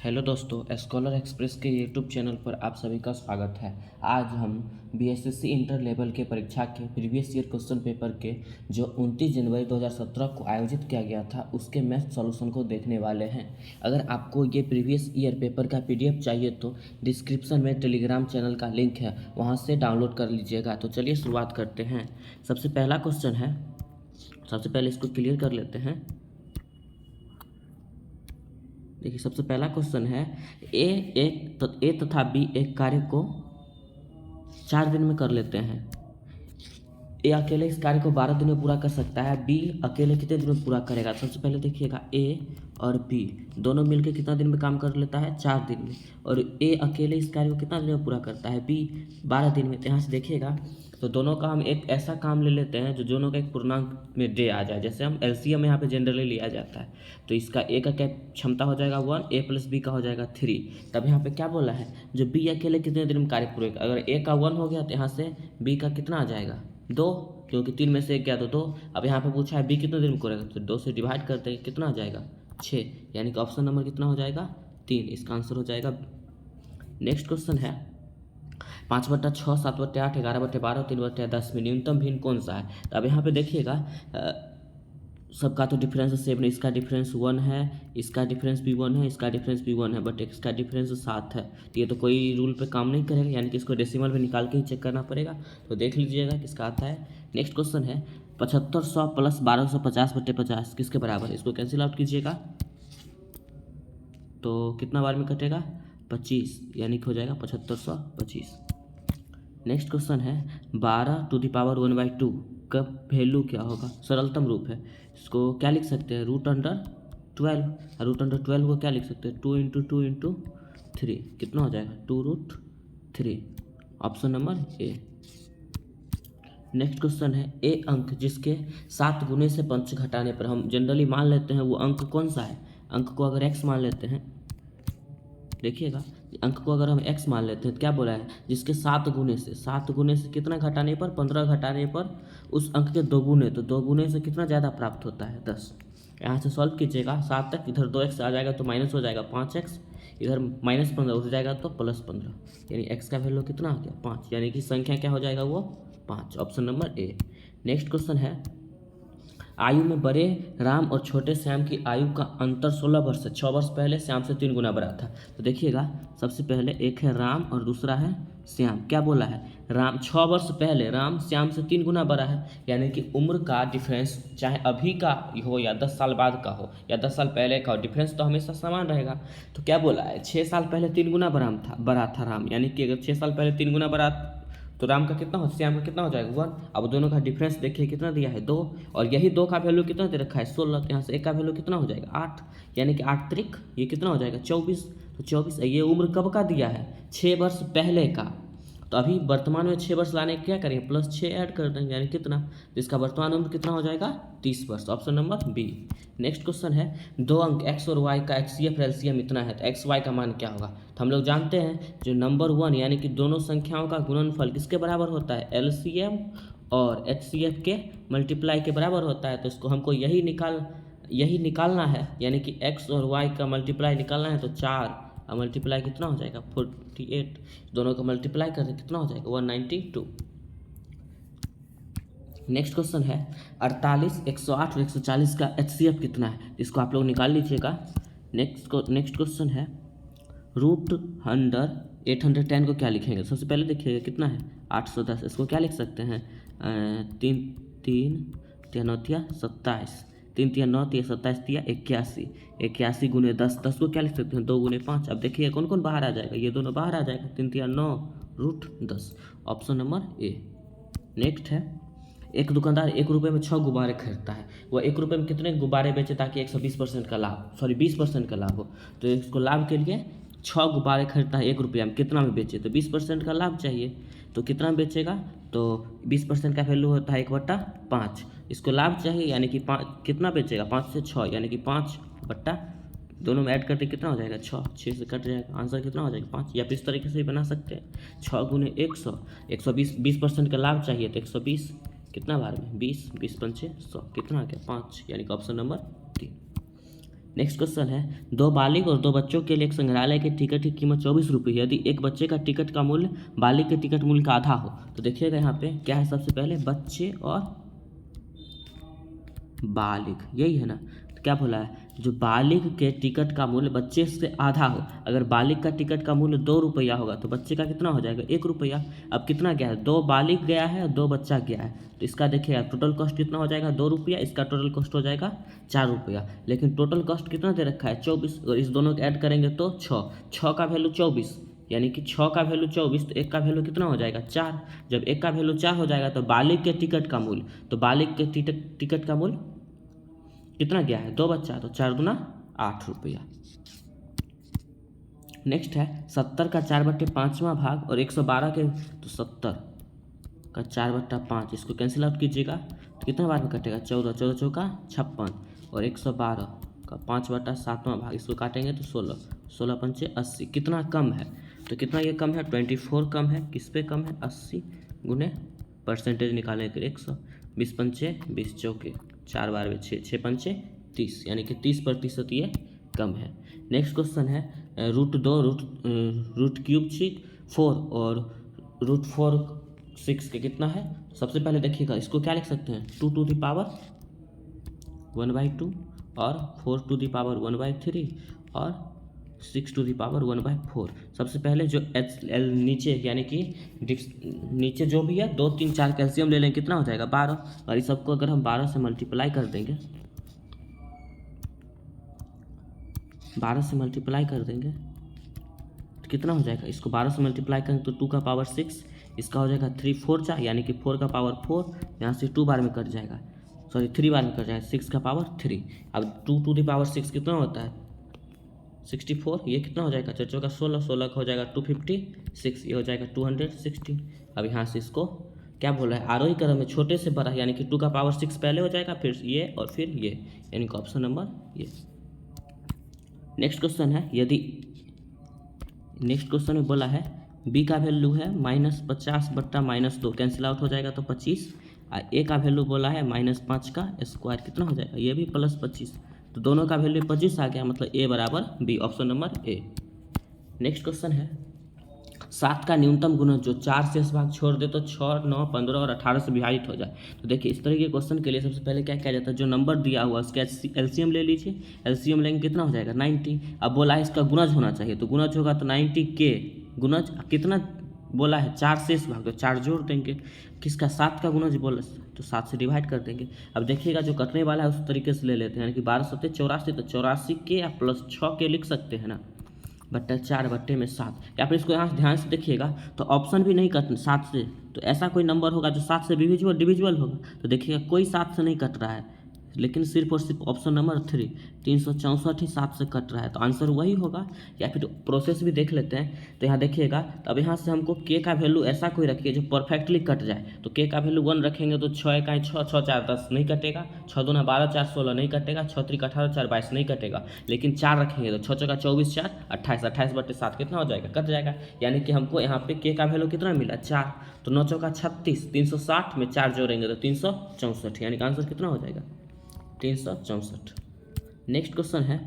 Hello दोस्तों, scholar express के YouTube channel पर आप सभी का स्वागत है। आज हम बीएसएससी इंटर लेवल के परीक्षा के प्रीवियस ईयर क्वेश्चन पेपर के जो 29 जनवरी 2017 को आयोजित किया गया था उसके मैथ सॉल्यूशन को देखने वाले हैं। अगर आपको ये प्रीवियस ईयर पेपर का पीडीएफ चाहिए तो डिस्क्रिप्शन में टेलीग्राम चैनल का लिंक है, वहाँ से डाउनलोड कर लीजिएगा। तो चलिए शुरुआत करते हैं। सबसे पहला क्वेश्चन है, सबसे पहले इसको क्लियर कर लेते हैं। देखिए, सबसे पहला क्वेश्चन है ए तथा बी एक कार्य को 4 दिन में कर लेते हैं। ए अकेले इस कार्य को 12 दिन में पूरा कर सकता है, बी अकेले कितने दिन में पूरा करेगा। सबसे पहले देखिएगा, ए और बी दोनों मिलकर कितना दिन में काम कर लेता है, 4 दिन में। और ए अकेले इस कार्य को कितना दिन में पूरा करता है, बी 12 दिन में। तो यहाँ से देखिएगा तो दोनों का हम एक ऐसा काम ले लेते हैं जो दोनों का एक पूर्णांक में डे आ जाए। जैसे हम एलसीएम यहाँ पे जनरली लिया जाता है, तो इसका ए का क्या क्षमता हो जाएगा 1, ए प्लस बी का हो जाएगा 3। तब यहाँ पे क्या बोला है, जो बी अकेले कितने दिन में कार्य पूरे, अगर ए का 1 हो गया तो यहाँ से बी का कितना आ जाएगा 2, क्योंकि 3 में से 1 गया तो 2। अब यहाँ पे पूछा है बी कितने दिन में करेगा, तो 2 से डिवाइड करते हैं, कितना आ जाएगा 6, यानी कि ऑप्शन नंबर कितना हो जाएगा 3, इसका आंसर हो जाएगा। नेक्स्ट क्वेश्चन है 5/6, 7/8, 11/12, 3/10 में न्यूनतम भिन्न कौन सा है। तो अब यहाँ पे देखिएगा सबका तो डिफरेंस सेम नहीं, इसका डिफरेंस 1 है, इसका डिफरेंस भी 1 है, इसका डिफरेंस भी 1 है, बट इसका डिफरेंस 7 है। तो ये तो कोई रूल पे काम नहीं करेगा, यानी कि इसको डेसिमल में निकाल के ही चेक करना पड़ेगा। तो देख लीजिएगा किसका आता है। नेक्स्ट क्वेश्चन है 7500 प्लस 1250/50 किसके बराबर है। इसको कैंसिल आउट कीजिएगा तो कितना बार में कटेगा 25, यानी कि हो जाएगा 7525। नेक्स्ट क्वेश्चन है 12⁻1/2 का वैल्यू क्या होगा। सरलतम रूप है, इसको क्या लिख सकते हैं, √12। √12 को क्या लिख सकते हैं, 2 × 2 × 3, कितना हो जाएगा 2√3, option number A. Next question है ए अंक जिसके 7 गुने से पंच घटाने पर, हम जनरली मान लेते हैं वो अंक कौन सा है। अंक को अगर x मान लेते हैं, देखिएगा अंक को अगर हम x मान लेते हैं तो क्या बोला है, जिसके 7 गुने से कितना घटाने पर, 15 घटाने पर उस अंक के 2 गुने, तो 2 गुने से कितना ज़्यादा प्राप्त होता है 10। यहाँ से सॉल्व कीजिएगा 7 तक, इधर 2x आ जाएगा तो माइनस हो जाएगा 5x, इधर -15 उठ जाएगा तो +15, यानी x का वैल्यू कितना आ गया 5, यानी कि संख्या क्या हो जाएगा वो 5, option number A. Next question है आयु में बड़े राम और छोटे श्याम की आयु का अंतर 16 वर्ष है। 6 वर्ष पहले श्याम से 3 गुना बड़ा था। तो देखिएगा सबसे पहले एक है राम और दूसरा है श्याम। क्या बोला है, राम 6 वर्ष पहले राम श्याम से 3 गुना बड़ा है, यानी कि उम्र का डिफरेंस चाहे अभी का हो या 10 साल बाद का हो या 10 साल पहले का हो, डिफरेंस तो हमेशा समान रहेगा। तो क्या बोला है, 6 साल पहले 3 गुना बड़ा था राम, यानी कि अगर 6 साल पहले 3 गुना बड़ा तो राम का कितना हो, श्याम का कितना हो जाएगा 1। अब दोनों का डिफरेंस देखिए कितना दिया है 2, और यही 2 का वैल्यू कितना दे रखा है 16, यहाँ से 1 का वैल्यू कितना हो जाएगा 8, यानी कि 8 त्रिक ये कितना हो जाएगा 24। तो 24 ये उम्र कब का दिया है, 6 वर्ष पहले का। तो अभी वर्तमान में 6 वर्ष लाने क्या करेंगे, +6 ऐड कर देंगे, यानी कितना, जिसका वर्तमान उम्र कितना हो जाएगा 30 वर्ष, option number B. Next question है 2 अंक x और y का HCF एलसीएम इतना है, तो x y का मान क्या होगा। तो हम लोग जानते हैं जो नंबर 1 यानी कि दोनों संख्याओं का गुणनफल किसके बराबर होता है, एलसीएम और HCF के मल्टीप्लाई के बराबर होता है। तो इसको हमको यही निकालना है, यानी कि x और y का मल्टीप्लाई निकालना है। तो 4 और मल्टीप्लाई कितना हो जाएगा 48, दोनों का मल्टीप्लाई करके कितना हो जाएगा 192। नेक्स्ट क्वेश्चन है 48, 108 और 140 का HCF कितना है, इसको आप लोग निकाल लीजिएगा। नेक्स्ट क्वेश्चन है √810 को क्या लिखेंगे। सबसे पहले देखिएगा कितना है 810, इसको क्या लिख सकते हैं 3 3 9 27, 3 3 9 27 81, 81 × 10, 10 को क्या लिख सकते हैं 2 × 5। अब देखिए कौन कौन बाहर आ जाएगा, ये दोनों बाहर आ जाएगा, 3 3 9 √10, ऑप्शन नंबर ए। नेक्स्ट है एक दुकानदार 1 रुपये में 6 गुब्बारे खरीदता है, वह 1 रुपये में कितने गुब्बारे बेचे ताकि 120% का लाभ, 20% का लाभ हो। तो इसको लाभ के लिए 6 गुब्बारे खरीदता है 1 रुपया में, कितना में बेचे, तो 20% का लाभ चाहिए। तो कितना में बेचेगा, तो 20% का वैल्यू होता है 1/5, इसको लाभ चाहिए, यानी कि 5 कितना बेचेगा 5 से 6, यानी कि 5 बट्टा दोनों में ऐड करके कितना हो जाएगा 6 से कट जाएगा, आंसर कितना हो जाएगा 5। या फिर इस तरीके से भी बना सकते हैं 6 × 100, 120, 20% का लाभ चाहिए तो 120 कितना बार में 20, 20 × 5 100, कितना आ गया 5, यानी कि ऑप्शन नंबर 3। नेक्स्ट क्वेश्चन है, दो बालिग और दो बच्चों के लिए एक संग्रहालय की टिकट की कीमत 24 रुपये। यदि एक बच्चे का टिकट का मूल्य बालिग के टिकट मूल्य का आधा हो, तो देखिएगा यहाँ पे क्या है, सबसे पहले बच्चे और बालिग, यही है ना। तो क्या बोला है, जो बालिग के टिकट का मूल्य बच्चे से आधा हो। अगर बालिग का टिकट का मूल्य 2 रुपया होगा तो बच्चे का कितना हो जाएगा, 1 रुपया। अब कितना गया है, 2 बालिग गया है और 2 बच्चा गया है, तो इसका देखिएगा टोटल कॉस्ट कितना हो जाएगा, 2 रुपया। इसका टोटल कॉस्ट हो जाएगा 4 रुपया। लेकिन टोटल कॉस्ट कितना दे रखा है, 24। और इस दोनों को ऐड करेंगे तो 6 का वैल्यू 24, यानी कि 6 का वैल्यू 24, तो 1 का वैल्यू कितना हो जाएगा, 4। जब 1 का वैल्यू 4 हो जाएगा तो बालिग के टिकट का मूल्य, तो बालिग के टिकट का मूल्य कितना गया है, 2 बच्चा, तो 4 दूना 8 रुपया। नेक्स्ट है 70 का 4/5वां भाग और 112 के, तो 70 का 4/5, इसको कैंसिल आउट कीजिएगा तो कितना बार में कटेगा, 14, 14 चौका 56, और 112 का 5/7वां भाग, इसको काटेंगे तो 16, 16 पंचे 80। कितना कम है, तो कितना ये कम है, 24 कम है। किस पे कम है, 80 गुने परसेंटेज निकालने के लिए 100, 20 पंचे 20 चौके 4 बार में 6, 6 पंचे 30, यानी कि 30% ये कम है। नेक्स्ट क्वेश्चन है, √2 रूट क्यूब 4 और √4 6 के कितना है। सबसे पहले देखिएगा इसको क्या लिख सकते हैं, 2 टू द पावर 1/2 और 4 टू द पावर 1/3 और 6 टू द पावर 1/4। सबसे पहले जो एल नीचे, यानी कि नीचे जो भी है 2 3 4 कैल्शियम ले लेंगे, कितना हो जाएगा 12, और इस सबको अगर हम 12 से मल्टीप्लाई कर देंगे, 12 से मल्टीप्लाई कर देंगे तो कितना हो जाएगा, इसको 12 से मल्टीप्लाई करेंगे तो 2 का पावर 6, इसका हो जाएगा 3 4 जा, यानी कि 4 का पावर 4, यहाँ से 2 बार में कट जाएगा, सॉरी 3 बार में कट जाएगा, 6 का पावर 3। अब 2 टू द पावर 6 कितना होता है, 64, ये कितना हो जाएगा, 4 चौका 16, 16 का हो जाएगा 256, ये हो जाएगा 216। अब यहाँ से इसको क्या बोला है, आरोही क्रम में छोटे से बड़ा, यानी कि 2 का पावर 6 पहले हो जाएगा, फिर ये और फिर ये, यानी कि ऑप्शन नंबर ये। नेक्स्ट क्वेश्चन है, यदि नेक्स्ट क्वेश्चन में बोला है b का वैल्यू है -50/-2, कैंसिल आउट हो जाएगा तो 25, और a का वैल्यू बोला है -5 का स्क्वायर, कितना हो जाएगा, ये भी +25, तो दोनों का वैल्यू 25 आ गया, मतलब a बराबर b, option number A. Next question है, 7 का न्यूनतम गुणज जो 4 शेष भाग छोड़ दे तो 6, 9, 15 और 18 से विभाजित हो जाए। तो देखिए इस तरह के क्वेश्चन के लिए सबसे पहले क्या किया जाता है, जो नंबर दिया हुआ उसका एलसीएम ले लीजिए, एलसीएम लेंगे कितना हो जाएगा 90। अब बोला है इसका गुणज होना चाहिए, तो गुणज होगा तो 90 के गुणज कितना बोला है, 4 शेष भाग, तो 4 जोड़ देंगे, किसका 7 का गुणज बोला तो 7 से डिवाइड कर देंगे। अब देखिएगा जो कटने वाला है उस तरीके से ले लेते हैं, यानी कि 12 7 84, तो 84 के या +6 के लिख सकते हैं ना, बट्टा 4 बट्टे में 7, या फिर इसको यहाँ से ध्यान से देखिएगा तो ऑप्शन भी नहीं कट 7 से, तो ऐसा कोई नंबर होगा जो 7 से डिविजिबल होगा, तो देखिएगा कोई 7 से नहीं कट रहा है, लेकिन सिर्फ और सिर्फ ऑप्शन नंबर 3 364 ही 7 से कट रहा है, तो आंसर वही होगा। या फिर प्रोसेस भी देख लेते हैं, तो यहाँ देखिएगा, तो अब यहाँ से हमको के का वैल्यू ऐसा कोई रखिए जो परफेक्टली कट जाए, तो के का वैल्यू 1 रखेंगे तो 6 का 6, 6 4 10 नहीं कटेगा, 6 दूना 12 4 16 नहीं कटेगा, 6 3 18 4 22 नहीं कटेगा, लेकिन 4 रखेंगे तो 6 चौका 24 4 28, 28/7 कितना हो जाएगा, कट जाएगा, यानी कि हमको यहाँ पे के का वैल्यू कितना मिला 4, तो 9 चौका 36, 360 में 4 जोड़ेंगे तो 364, यानी कि आंसर कितना हो जाएगा 364। नेक्स्ट क्वेश्चन है,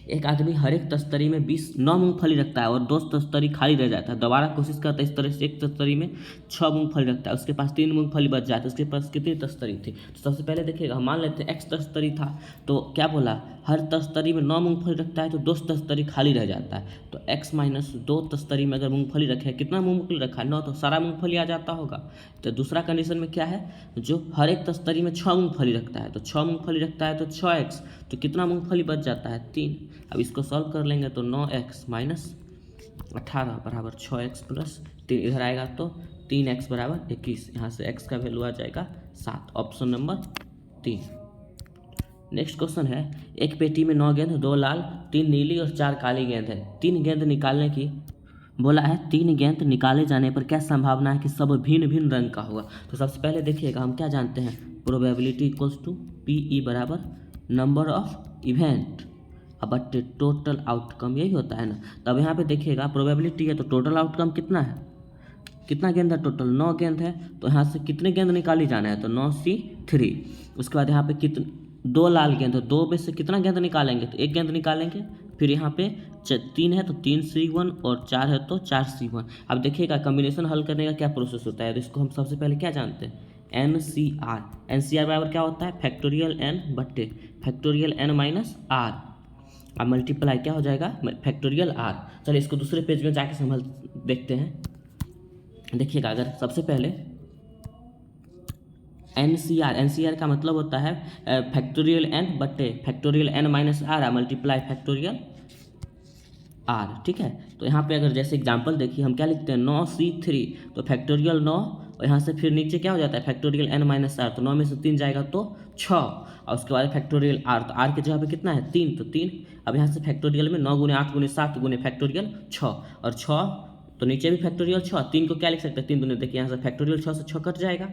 एक आदमी हर एक तस्तरी में 9 मूंगफली रखता है और 2 तस्तरी खाली रह जाता है, दोबारा कोशिश करता है इस तरह से, एक तस्तरी में 6 मूंगफली रखता है, उसके पास 3 मूंगफली बच जाती है, उसके पास कितनी तस्तरी थी। तो सबसे पहले देखिएगा, हम मान लेते हैं x तस्तरी था, तो क्या बोला, हर तस्तरी में 9 मूंगफली रखता है तो 2 तस्तरी खाली रह जाता है, तो x - 2 तस्तरी में अगर मूंगफली रखे, कितना मूंगफली रखा है 9, तो सारा मूंगफली आ जाता होगा। तो दूसरा कंडीशन में क्या है, जो हर एक तस्तरी में 6 मूंगफली रखता है, तो 6 मूंगफली रखता है तो 6x, तो कितना मूंगफली बच जाता है 3। अब इसको सॉल्व कर लेंगे तो 9x - 18 बराबर 6x + 3, इधर आएगा तो 3x बराबर 21, यहाँ से x का वैल्यू आ जाएगा 7, ऑप्शन नंबर 3। नेक्स्ट क्वेश्चन है, एक पेटी में 9 गेंद, 2 लाल, 3 नीली और 4 काली गेंद है, 3 गेंद निकालने की बोला है, 3 गेंद निकाले जाने पर क्या संभावना है कि सब भिन्न भिन्न रंग का होगा। तो सबसे पहले देखिएगा, हम क्या जानते हैं, प्रोबेबिलिटी = PE बराबर number of event but total outcome, यही होता है ना। तब यहाँ पे देखिएगा प्रोबेबिलिटी है तो टोटल आउटकम कितना है, कितना गेंद है टोटल 9 गेंद है, तो यहाँ से कितने गेंद निकाली जाना है, तो 9C3। उसके बाद यहाँ पे 2 लाल गेंद, तो 2 में से कितना गेंद निकालेंगे, तो 1 गेंद निकालेंगे। फिर यहाँ पे 3 है तो 3C1 और 4 है तो 4C1। अब देखिएगा कम्बिनेशन हल करने का क्या प्रोसेस होता है, तो इसको हम सबसे पहले क्या जानते हैं, NCR। NCR बराबर क्या होता है, फैक्टोरियल n बट्टे फैक्टोरियल n माइनस आर, अब मल्टीप्लाई क्या हो जाएगा, फैक्टोरियल आर। चलिए इसको दूसरे पेज में जाके संभल देखते हैं। देखिएगा अगर सबसे पहले NCR का मतलब होता है फैक्टोरियल n बट्टे factorial n minus R multiply factorial R, ठीक है। तो यहाँ पे अगर जैसे एग्जांपल देखिए हम क्या लिखते हैं, 9C3 तो फैक्टोरियल 9, और यहाँ से फिर नीचे क्या हो जाता है फैक्टोरियल n माइनस आर, तो 9 में से 3 जाएगा तो 6, और उसके बाद फैक्टोरियल आर, तो आर की जगह पे कितना है 3, तो 3। अब यहाँ से फैक्टोरियल में 9 गुने 8 गुने 7 गुने फैक्टोरियल 6, और 6 तो नीचे भी फैक्टोरियल 6, 3 को क्या लिख सकते हैं 3 दूने, देखिए यहाँ से फैक्टोरियल 6 से 6 कट जाएगा,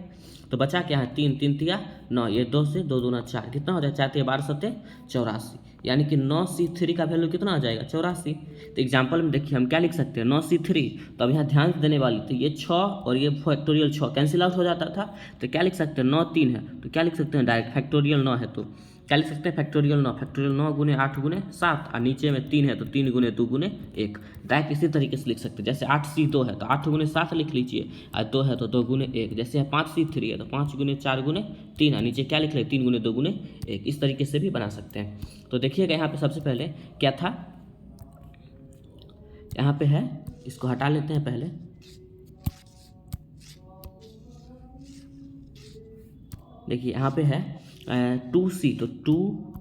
तो बचा क्या है 3, 3 तिया 9, ये 2 से 2 दूना 4, कितना हो जाए 4 तिया 12 सत्ते 84, यानी कि 9C3 का वैल्यू कितना आ जाएगा 84। तो एग्जाम्पल में देखिए हम क्या लिख सकते हैं 9C3, तो अब यहाँ ध्यान देने वाली थी, ये 6 और ये फैक्टोरियल 6 कैंसिल आउट हो जाता था, तो क्या लिख सकते हैं 9 3 है, तो क्या लिख सकते हैं डायरेक्ट फैक्टोरियल 9 है, तो क्या लिख सकते हैं फैक्टोरियल 9 गुने 8 गुने 7, और नीचे में 3 है तो 3 गुने 2 गुने 1, डायरेक्ट इसी तरीके से लिख सकते हैं। जैसे 8C2 है तो 8 गुने 7 लिख लीजिए, और 2 है तो 2 गुने 1, जैसे 5C3 है तो 5 गुने 4 गुने 3, और नीचे क्या लिख ले 3 गुने 2 गुने 1, इस तरीके से भी बना सकते हैं। तो देखिएगा यहाँ पे सबसे पहले क्या था, यहाँ पे है, इसको हटा लेते हैं पहले, देखिए यहाँ पे है 2C, तो 2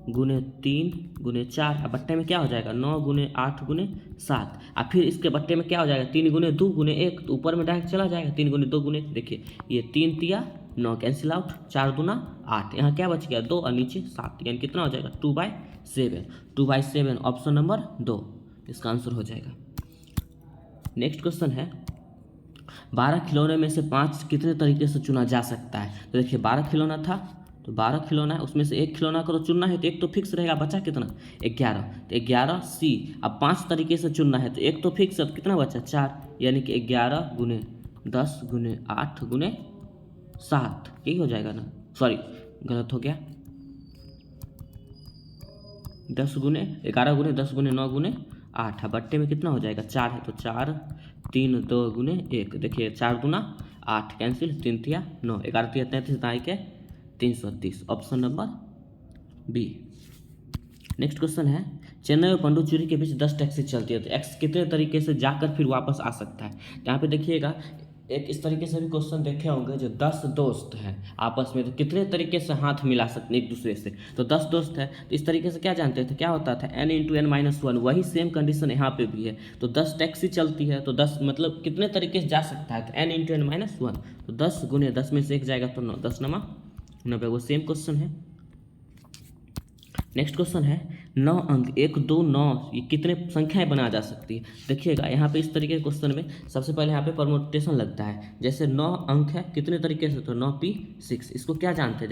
गुने 3 गुने 4, अब बट्टे में क्या हो जाएगा 9 गुने 8 गुने 7, और फिर इसके बट्टे में क्या हो जाएगा 3 गुने 2 गुने 1, तो ऊपर में डायरेक्ट चला जाएगा 3 गुने 2 गुने, देखिए ये 3 तिया 9 कैंसिल आउट, 4 दूना 8, यहाँ क्या बच गया 2 और नीचे 7, यानी कितना हो जाएगा 2/7, 2/7 ऑप्शन नंबर 2 इसका आंसर हो जाएगा। नेक्स्ट क्वेश्चन है 12 खिलौने में से 5 कितने तरीके से चुना जा सकता है, तो देखिए 12 खिलौना था, तो 12 खिलौना है, उसमें से एक खिलौना को तो चुनना है, तो एक तो फिक्स रहेगा, बचा कितना 11, तो 11C, अब 5 तरीके से चुनना है, तो एक तो फिक्स है, तो कितना बचा 4, यानी कि 11 गुने 10 गुने 8 गुने 7, यही हो जाएगा ना, सॉरी गलत हो गया, 10 गुने 11 गुने 10 गुने 9 गुने 8, बट्टे में कितना हो जाएगा 4 है, तो 4 3 2 गुने 1, देखिए 4 दूना 8 कैंसिल, 3 तिया 9, 11 तिया 33 दाई के 330, option number B. Next question है चेन्नई और पंडुचेरी के बीच 10 टैक्सी चलती है, तो एक्स कितने तरीके से जाकर फिर वापस आ सकता है, यहाँ पे देखिएगा एक इस तरीके से भी क्वेश्चन देखे होंगे, जो 10 दोस्त हैं आपस में, तो कितने तरीके से हाथ मिला सकते हैं एक दूसरे से, तो 10 दोस्त है, तो इस तरीके से क्या जानते थे, क्या होता था n × n-1, वही सेम कंडीशन यहाँ पे भी है, तो 10 टैक्सी चलती है, तो 10 मतलब कितने तरीके से जा सकता है, तो n × n-1, तो 10 गुने 10 में से 1 जाएगा तो 9, 10 नमा 90, वो सेम क्वेश्चन है। नेक्स्ट क्वेश्चन है 9 अंक 1 2 9 ये कितने संख्याएं बना जा सकती है, देखिएगा यहाँ पे इस तरीके के क्वेश्चन में सबसे पहले यहाँ पे परमुटेशन लगता है, जैसे 9 अंक है कितने तरीके से, तो 9p6, इसको क्या जानते हैं,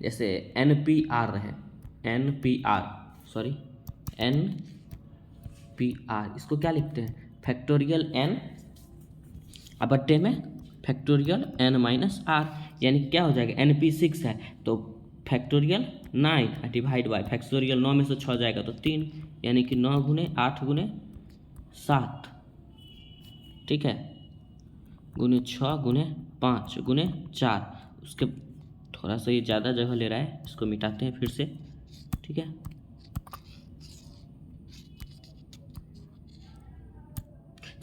जैसे NPR है, NPR, इसको क्या लिखते हैं फैक्टोरियल n, अब बट्टे में फैक्टोरियल n-r, यानी क्या हो जाएगा NP6 है तो फैक्टोरियल 9 डिवाइड बाय फैक्टोरियल 9 में से 6 जाएगा तो 3, यानी कि 9 गुने 8 गुने 7, ठीक है, गुने 6 गुने 5 गुने 4, उसके थोड़ा सा ये ज़्यादा जगह ले रहा है, इसको मिटाते हैं फिर से, ठीक है।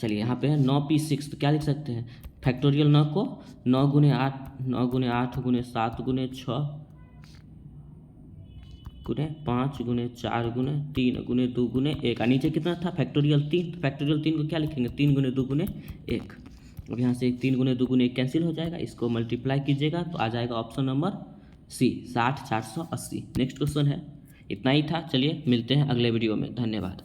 चलिए यहाँ पे है 9p6, तो क्या लिख सकते हैं फैक्टोरियल 9 को 9 गुने 8 गुने 7 गुने 6 गुने 5 गुने 4 गुने 3 गुने 2 गुने 1, और नीचे कितना था फैक्टोरियल 3, तो फैक्टोरियल 3 को क्या लिखेंगे 3 गुने 2 गुने 1, अब यहाँ से 3 गुने 2 गुने 1 कैंसिल हो जाएगा, इसको मल्टीप्लाई कीजिएगा तो आ जाएगा option number C 60 480। Next question है, इतना ही था, चलिए मिलते हैं अगले वीडियो में, धन्यवाद।